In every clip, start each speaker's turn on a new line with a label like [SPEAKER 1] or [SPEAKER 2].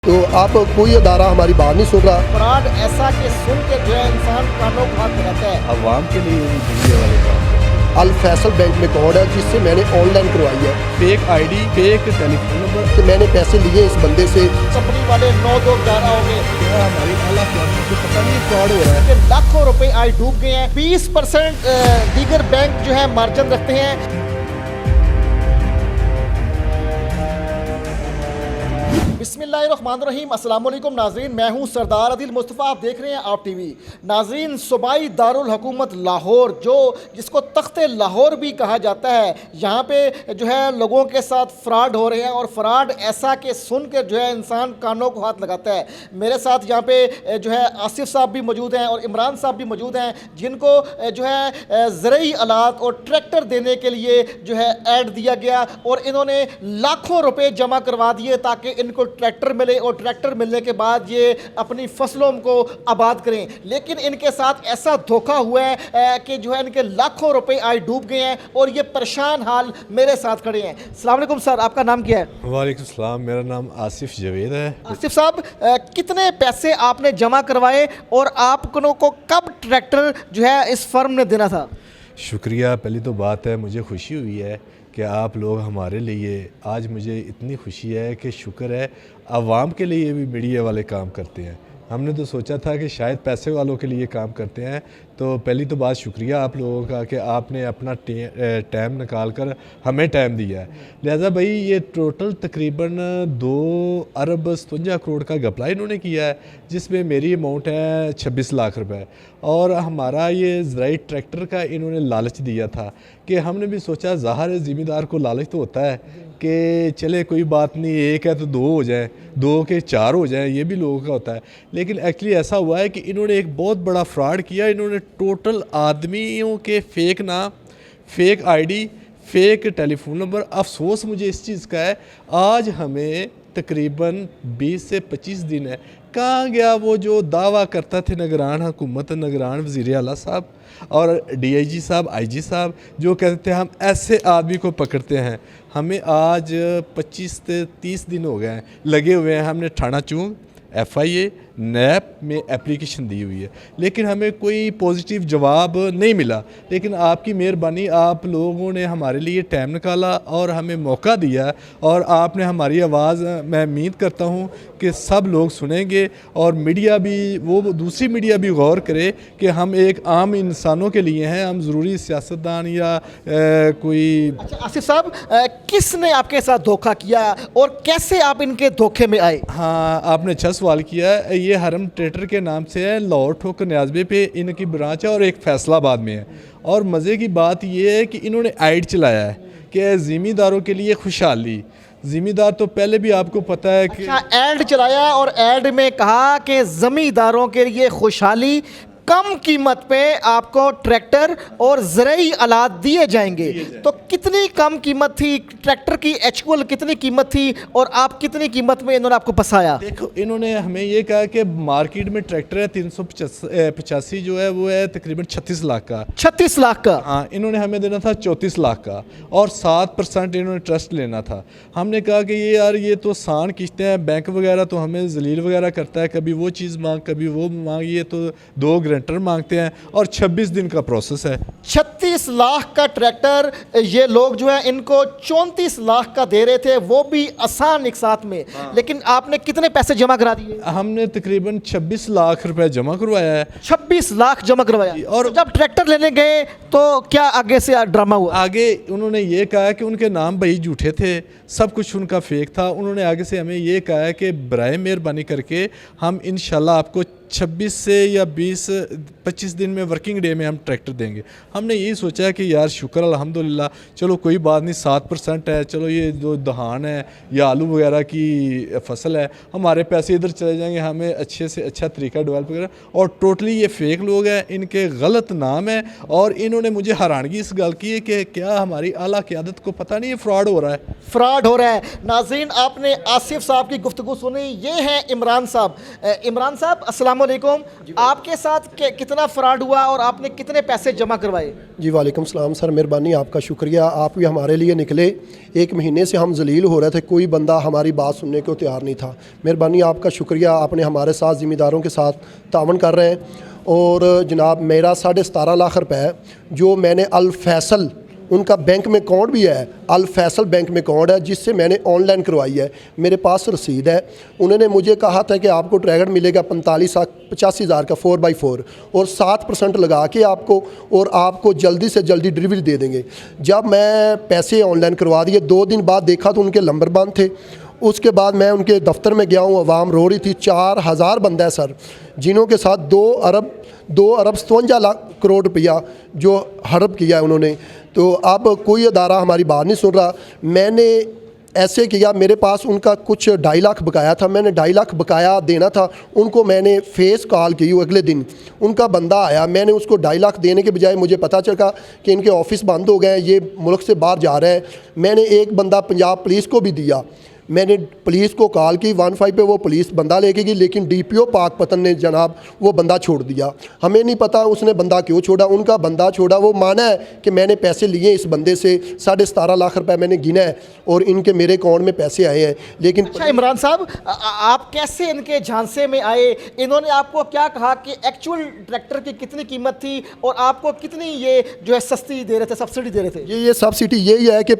[SPEAKER 1] तो आप कोई अदारा हमारी बात नहीं सुन रहा।
[SPEAKER 2] फ्रॉड ऐसा कि सुन के जो है इंसान कानों को हाथ लगाता है।
[SPEAKER 3] अवाम के लिए भी मीडिया वाले काम
[SPEAKER 1] अल फैसल बैंक में कोड है जिससे मैंने ऑनलाइन करवाई है।
[SPEAKER 3] Fake ID fake telephone number
[SPEAKER 1] कि मैंने पैसे लिए इस बंदे से।
[SPEAKER 2] कंपनी वाले 9-2-11 हो गए
[SPEAKER 3] क्या हमारी आला क्यादत को पता नहीं फ्रॉड हो रहा है।
[SPEAKER 2] कि लाखों रुपए आज डूब गए हैं। 20% दीगर बैंक जो है मार्जिन रखते हैं। बिस्मिल्लाहिर्रहमानिर्रहीम। अस्सलाम वालेकुम नाजरीन, मैं हूं सरदार आदिल मुस्तफ़ा, आप देख रहे हैं आप टीवी। नाजरीन, सूबाई दारुल हुकूमत लाहौर जिसको तख्ते लाहौर भी कहा जाता है, यहाँ पे जो है लोगों के साथ फ्रॉड हो रहे हैं और फ्रॉड ऐसा कि सुन के जो है इंसान कानों को हाथ लगाता है। मेरे साथ यहाँ पे जो है आसिफ साहब भी मौजूद हैं और इमरान साहब भी मौजूद हैं, जिनको जो है ज़रूरी आलात और ट्रैक्टर देने के लिए जो है ऐड दिया गया और इन्होंने लाखों रुपए जमा करवा दिए ताकि इनको ट्रैक्टर मिले और ट्रैक्टर मिलने के बाद ये अपनी फसलों को आबाद करें। लेकिन इनके साथ ऐसा धोखा हुआ है कि जो है इनके लाखों रुपए आज डूब गए हैं और ये परेशान हाल मेरे साथ खड़े हैं। अस्सलाम वालेकुम सर, आपका नाम क्या है?
[SPEAKER 3] वालेकुम सलाम, मेरा नाम आसिफ जवेद है।
[SPEAKER 2] आसिफ साहब, कितने पैसे आपने जमा करवाए और आपको कब ट्रैक्टर जो है इस फर्म ने देना था?
[SPEAKER 3] शुक्रिया। पहली तो बात है, मुझे खुशी हुई है कि आप लोग हमारे लिए, आज मुझे इतनी खुशी है कि शुक्र है आवाम के लिए भी मीडिया वाले काम करते हैं। हमने तो सोचा था कि शायद पैसे वालों के लिए काम करते हैं। तो पहली तो बात शुक्रिया आप लोगों का कि आपने अपना टाइम निकाल कर हमें टाइम दिया है। लिहाजा भाई, ये टोटल तकरीबन 2 अरब 57 करोड़ का घपला इन्होंने किया है, जिसमें मेरी अमाउंट है 26 लाख रुपए। और हमारा ये ज़राई ट्रैक्टर का इन्होंने लालच दिया था कि हमने भी सोचा, ज़ाहिर ज़िम्मेदार को लालच तो होता है कि चले कोई बात नहीं, एक है तो 2 हो जाए, 2 के 4 हो जाए, ये भी लोगों का होता है। लेकिन एक्चुअली ऐसा हुआ है कि इन्होंने एक बहुत बड़ा फ्रॉड किया। इन्होंने टोटल आदमियों के फेक नाम, fake ID, fake telephone number. अफसोस मुझे इस चीज़ का है, आज हमें तकरीबन 20 से 25 दिन है, कहाँ गया वो जो दावा करता थे निगरान हुकूमत, निगरान वज़ीर आला साहब और DIG साहब, IG साहब, जो कहते थे हम ऐसे आदमी को पकड़ते हैं। हमें आज 25 से 30 दिन हो गए हैं लगे हुए हैं। हमने थाना चूंग, FIA, NAP में एप्लीकेशन दी हुई है, लेकिन हमें कोई पॉजिटिव जवाब नहीं मिला। लेकिन आपकी मेहरबानी, आप लोगों ने हमारे लिए टाइम निकाला और हमें मौका दिया और आपने हमारी आवाज़, मैं उम्मीद करता हूँ कि सब लोग सुनेंगे और मीडिया भी, वो दूसरी मीडिया भी गौर करे कि हम एक आम इंसानों के लिए हैं, हम ज़रूरी सियासतदान या कोई।
[SPEAKER 2] अच्छा आसिफ साहब, किसने आपके साथ धोखा किया और कैसे आप इनके धोखे में आए?
[SPEAKER 3] हाँ, आपने अच्छा सवाल किया है। ये हरम ट्रेडर के नाम से है, लाहौर ठोकर न्याज़बे पे इनकी ब्रांच है और एक फैसलाबाद में है। और मज़े की बात ये है कि इन्होंने ऐड चलाया है कि ज़िम्मेदारों के लिए खुशहाली। ज़िम्मेदार तो पहले भी आपको पता है कि
[SPEAKER 2] ऐड चलाया और ऐड में कहा कि ज़मींदारों के लिए खुशहाली, कम कीमत पे आपको ट्रैक्टर और ज़रूरी आलात दिए जाएंगे। तो कितनी कम कीमत थी ट्रैक्टर की? एक्चुअल कितनी कीमत थी और आप कितनी कीमत में इन्होंने आपको फंसाया?
[SPEAKER 3] देखो, इन्होंने हमें ये कहा कि मार्केट में ट्रैक्टर है 385 जो है वो है तकरीबन 36 लाख का।
[SPEAKER 2] 36 लाख का?
[SPEAKER 3] हाँ, इन्होंने हमें देना था 34 लाख का और 7% इन्होंने ट्रस्ट लेना था। हमने कहा कि ये यार, ये तो सान किस्तें हैं, बैंक वगैरह तो हमें जलील वगैरह करता है, कभी वो चीज़ मांग कभी वो मांग, ये तो 2 गारंटर मांगते हैं और 26 दिन का प्रोसेस है।
[SPEAKER 2] 36 लाख का ट्रैक्टर ये लोग जो है इनको 34 लाख का दे रहे थे, वो भी आसान एक साथ में। लेकिन आपने कितने पैसे जमा करा दिए?
[SPEAKER 3] हमने तकरीबन 26 लाख रुपए जमा करवाया है।
[SPEAKER 2] 26 लाख जमा करवाया।
[SPEAKER 3] और
[SPEAKER 2] तो जब ट्रैक्टर लेने गए तो क्या आगे से ड्रामा हुआ?
[SPEAKER 3] आगे उन्होंने ये कहा कि उनके नाम भाई झूठे थे, सब कुछ उनका फेक था। उन्होंने आगे से हमें ये कहा है कि बराए मेहरबानी करके हम इंशाल्लाह आपको 26 से या 20-25 दिन में, वर्किंग डे में हम ट्रैक्टर देंगे। हमने यही सोचा है कि यार शुक्र अल्हम्दुलिल्लाह, चलो कोई बात नहीं, 7% है, चलो ये जो दहान है या आलू वगैरह की फसल है, हमारे पैसे इधर चले जाएंगे, हमें अच्छे से अच्छा तरीका डेवलप करें। और टोटली ये फेक लोग हैं, इनके गलत नाम है और इन्होंने मुझे हैरानगी इस गल की है कि क्या हमारी आला क़यादत को पता नहीं है फ्रॉड हो रहा है।
[SPEAKER 2] फ्रॉड हो रहा है। नाज़रीन, आपने आसिफ साहब की गुफ्तगू सुनी। ये हैं इमरान साहब। इमरान साहब, अस्सलाम अस्सलामुअलैकुम। आपके साथ कितना फ्रॉड हुआ और आपने कितने पैसे जमा करवाए?
[SPEAKER 1] जी वालेकुम सलाम सर, मेहरबानी आपका शुक्रिया। आप भी हमारे लिए निकले। 1 महीने से हम जलील हो रहे थे, कोई बंदा हमारी बात सुनने को तैयार नहीं था। मेहरबानी आपका शुक्रिया, आपने हमारे साथ ज़िम्मेदारों के साथ तावन कर रहे हैं। और जनाब मेरा 17.5 लाख रुपए है जो मैंने अल फैसल, उनका बैंक में अकाउंट भी है, अल फैसल बैंक में अकाउंट है जिससे मैंने ऑनलाइन करवाई है। मेरे पास रसीद है। उन्होंने मुझे कहा था कि आपको ट्रैगर मिलेगा 85,85,000 का 4x4 और 7% लगा के आपको, और आपको जल्दी से जल्दी डिलीवरी दे देंगे। जब मैं पैसे ऑनलाइन करवा दिए, 2 दिन बाद देखा तो उनके नंबर बंद थे। उसके बाद मैं उनके दफ्तर में गया हूँ, आवाम रो रही थी। 4,000 बंदा है सर, जिन्हों के साथ 2 अरब 57 लाख करोड़ रुपया जो हड़प किया है उन्होंने। तो अब कोई अदारा हमारी बात नहीं सुन रहा। मैंने ऐसे किया, मेरे पास उनका कुछ 2.5 लाख बकाया था, मैंने 2.5 लाख बकाया देना था उनको। मैंने फेस कॉल की, अगले दिन उनका बंदा आया, मैंने उसको 2.5 लाख देने के बजाय मुझे पता चला कि इनके ऑफिस बंद हो गए हैं, ये मुल्क से बाहर जा रहे हैं। मैंने एक बंदा पंजाब पुलिस को भी दिया, मैंने पुलिस को कॉल की 15 पे, वो पुलिस बंदा लेके गई, लेकिन DPO पाकपतन ने जनाब वो बंदा छोड़ दिया। हमें नहीं पता उसने बंदा क्यों छोड़ा, उनका बंदा छोड़ा। वो माना है कि मैंने पैसे लिए इस बंदे से, 17.5 लाख रुपए मैंने गिना है और इनके मेरे अकाउंट में पैसे आए हैं। लेकिन
[SPEAKER 2] अच्छा इमरान साहब, आप कैसे इनके झांसे में आए? इन्होंने आपको क्या कहा कि एक्चुअल ट्रैक्टर की कितनी कीमत थी और आपको कितनी ये जो है सस्ती दे रहे थे, सब्सिडी दे रहे थे?
[SPEAKER 1] ये सब्सिडी यही है कि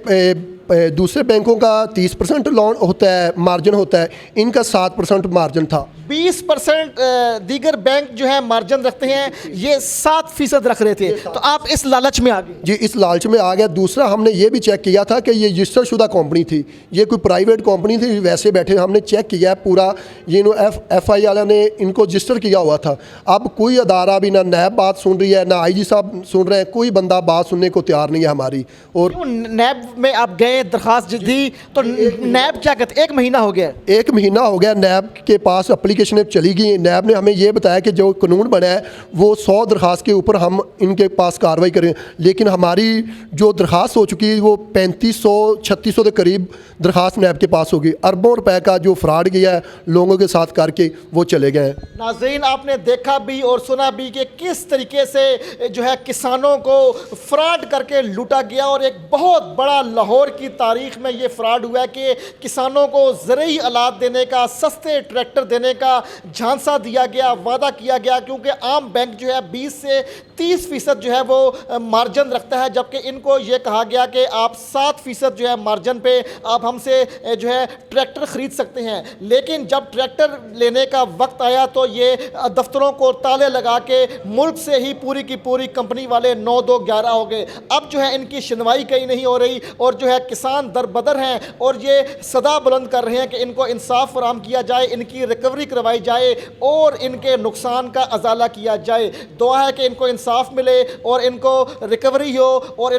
[SPEAKER 1] दूसरे बैंकों का 30% लोन होता है, मार्जिन होता है, इनका 7% मार्जिन था।
[SPEAKER 2] 20% दीगर बैंक जो है मार्जिन रखते हैं, ये 7% रख रहे थे। तो आप इस लालच में आ गए? जी,
[SPEAKER 1] इस लालच में आ गया। दूसरा हमने ये भी चेक किया था कि ये रजिस्टर शुदा कंपनी थी, ये कोई प्राइवेट कंपनी थी। वैसे बैठे हमने चेक किया पूरा, ये FI वाला ने इनको रजिस्टर किया हुआ था। अब कोई अदारा भी, ना नैब बात सुन रही है, ना IG साहब सुन रहे हैं, कोई बंदा बात सुनने को तैयार नहीं है हमारी। और
[SPEAKER 2] नैब में आप गए, दरखास्त दी, तो नैब क्या कहते? 1 महीना हो गया?
[SPEAKER 1] 1 महीना हो गया नैब के पास, एप्लीकेशन चली गई। नैब ने हमें ये बताया कि जो कानून बना है वो 100 दरखास्त के ऊपर हम इनके पास कार्रवाई करें, लेकिन हमारी जो दरखास्त हो चुकी है वो 3500-3600 के करीब दरखास्त नैब के पास होगी। अरबों रुपए का जो फ्रॉड किया है लोगों के साथ करके वो चले गए।
[SPEAKER 2] नाज़रीन, आपने देखा भी और सुना भी कि किस तरीके से जो है किसानों को फ्रॉड करके लूटा गया, और एक बहुत बड़ा लाहौर की तारीख में ये फ्रॉड हुआ है कि किसानों को ज़रूरी आलात देने का, सस्ते ट्रैक्टर देने का झांसा दिया गया, वादा किया गया, क्योंकि आम बैंक जो है 20 से 30% जो है वो मार्जिन रखता है, जबकि इनको ये कहा गया कि आप 7% जो है मार्जिन पे आप हमसे जो है ट्रैक्टर ख़रीद सकते हैं। लेकिन जब ट्रैक्टर लेने का वक्त आया तो ये दफ्तरों को ताले लगा के मुल्क से ही पूरी की पूरी कंपनी वाले 9-2-11 हो गए। अब जो है इनकी सुनवाई कहीं नहीं हो रही, और जो है किसान दरबदर हैं और ये सदा बुलंद कर रहे हैं कि इनको इंसाफ फराहम किया जाए, इनकी रिकवरी करवाई जाए और इनके नुकसान का अजाला किया जाए। दुआ है कि इनको इंसाफ मिले और इनको रिकवरी हो, और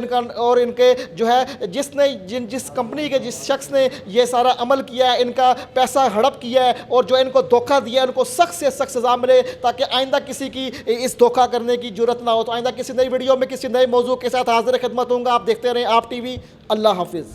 [SPEAKER 2] इनके जो है जिस कंपनी के जिस शख्स ने ये सारा अमल किया है, इनका पैसा हड़प किया है और जो इनको धोखा दिया है, उनको सख्त से सख्त सज़ा मिले, ताकि आइंदा किसी की इस धोखा करने की जरूरत ना हो। तो आइंदा किसी नई वीडियो में किसी नए मौजू के साथ हाजिर खिदमत होऊंगा। आप देखते रहें आप TV। अल्लाह हाफिज़।